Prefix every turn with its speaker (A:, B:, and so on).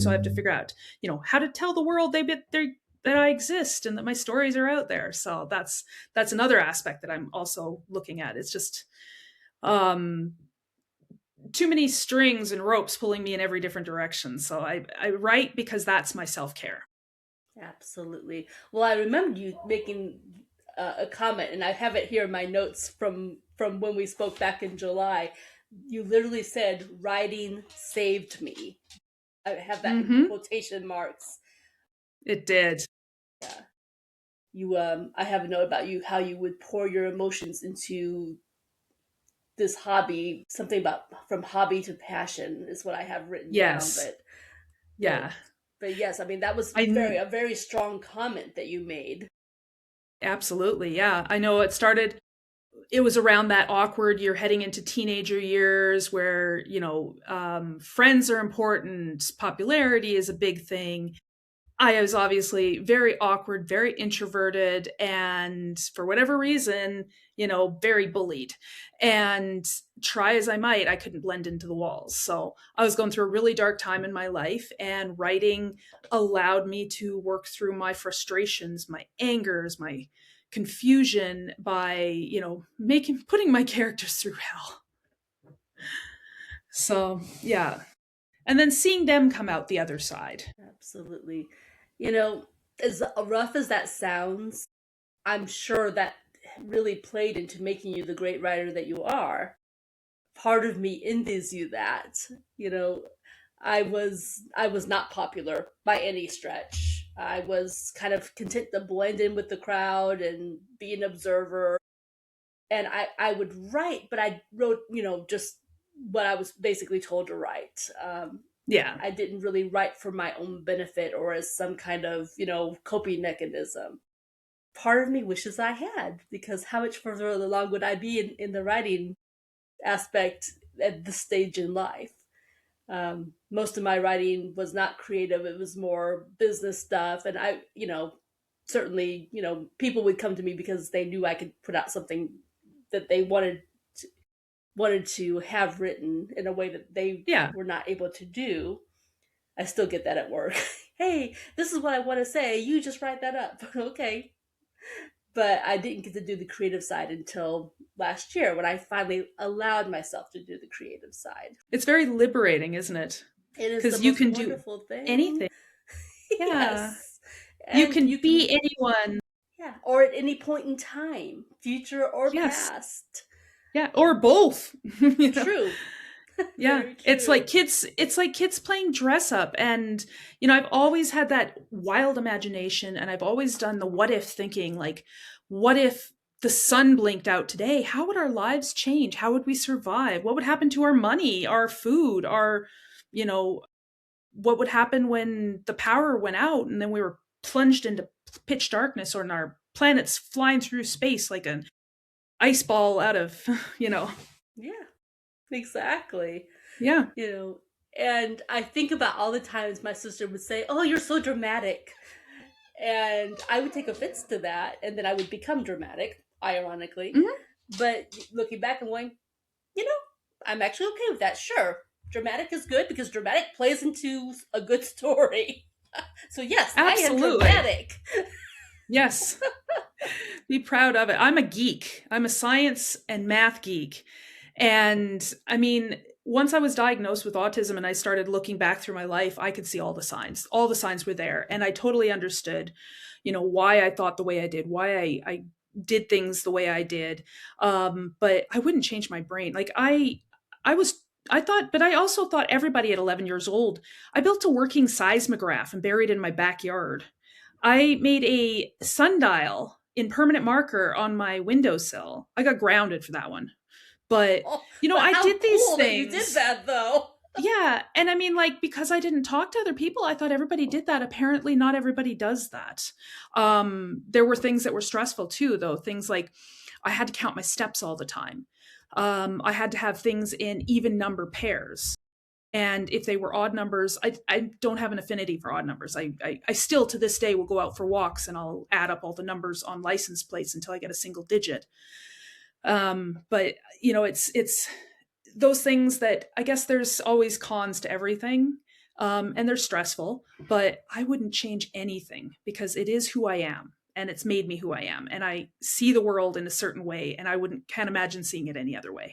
A: So I have to figure out, how to tell the world that I exist and that my stories are out there. So that's another aspect that I'm also looking at. It's just um, too many strings and ropes pulling me in every different direction. So I write because that's my self care.
B: Absolutely. Well, I remember you making a comment, and I have it here in my notes from when we spoke back in July. You literally said, "Writing saved me." I have that in
A: Mm-hmm.
B: quotation marks.
A: It did.
B: Yeah. I have a note about you, how you would pour your emotions into this hobby, something about from hobby to passion is what I have written down.
A: Yes.
B: But
A: Yeah.
B: but yes, I mean that was
A: I
B: a very strong comment that you made.
A: absolutely. Yeah. I know it was around that awkward, you're heading into teenager years where, friends are important, popularity is a big thing. I was obviously very awkward, very introverted, and for whatever reason, very bullied. And try as I might, I couldn't blend into the walls. So I was going through a really dark time in my life, and writing allowed me to work through my frustrations, my angers, my confusion by, putting my characters through hell. So, yeah. And then seeing them come out the other side.
B: Absolutely. You know, as rough as that sounds, I'm sure that really played into making you the great writer that you are. Part of me envies you that. You know, I was not popular by any stretch. I was kind of content to blend in with the crowd and be an observer. And I would write, but I wrote, just what I was basically told to write.
A: Yeah.
B: I didn't really write for my own benefit or as some kind of, coping mechanism. Part of me wishes I had, because how much further along would I be in the writing aspect at this stage in life? Most of my writing was not creative, it was more business stuff. And certainly, people would come to me because they knew I could put out something that they wanted to have written in a way that they
A: Yeah.
B: were not able to do. I still get that at work. Hey, this is what I want to say. You just write that up. Okay. But I didn't get to do the creative side until last year when I finally allowed myself to do the creative side.
A: It's very liberating, isn't it?
B: It is the
A: Because you
B: most
A: can do
B: wonderful thing.
A: anything. Yeah.
B: Yes.
A: You
B: And
A: can
B: you can,
A: be anyone.
B: yeah, or at any point in time, future or
A: Yes.
B: past.
A: Yeah. Or both. you know?
B: True.
A: Yeah.
B: Very
A: It's
B: true.
A: like kids playing dress up. And, I've always had that wild imagination, and I've always done the what if thinking, like, what if the sun blinked out today? How would our lives change? How would we survive? What would happen to our money, our food, you know, what would happen when the power went out and then we were plunged into pitch darkness, or in our planet's flying through space like an ice ball out of,
B: Yeah, exactly.
A: yeah.
B: You know, and I think about all the times my sister would say, "Oh, you're so dramatic." And I would take offense to that, and then I would become dramatic, ironically.
A: Mhm.
B: But looking back and going, you know, I'm actually okay with that. Sure, dramatic is good because dramatic plays into a good story. So yes, I am
A: Absolutely.
B: dramatic.
A: Yes. Be proud of it. I'm a geek. I'm a science and math geek. And I mean, once I was diagnosed with autism and I started looking back through my life, I could see all the signs. All the signs were there. And I totally understood, why I thought the way I did, why I did things the way I did. But I wouldn't change my brain. Like I was I thought, but I also thought everybody at 11 years old. I built a working seismograph and buried it in my backyard. I made a sundial in permanent marker on my windowsill. I got grounded for that one. But,
B: Oh, but
A: I
B: how
A: did these
B: cool that you did
A: things.
B: that, though.
A: Yeah. And I mean, like, because I didn't talk to other people, I thought everybody did that. Apparently, not everybody does that. There were things that were stressful too, though. Things like I had to count my steps all the time. I had to have things in even number pairs. And if they were odd numbers, I don't have an affinity for odd numbers. I still to this day will go out for walks and I'll add up all the numbers on license plates until I get a single digit. But it's those things that I guess there's always cons to everything. and they're stressful, but I wouldn't change anything because it is who I am and it's made me who I am. And I see the world in a certain way and I can't imagine seeing it any other way.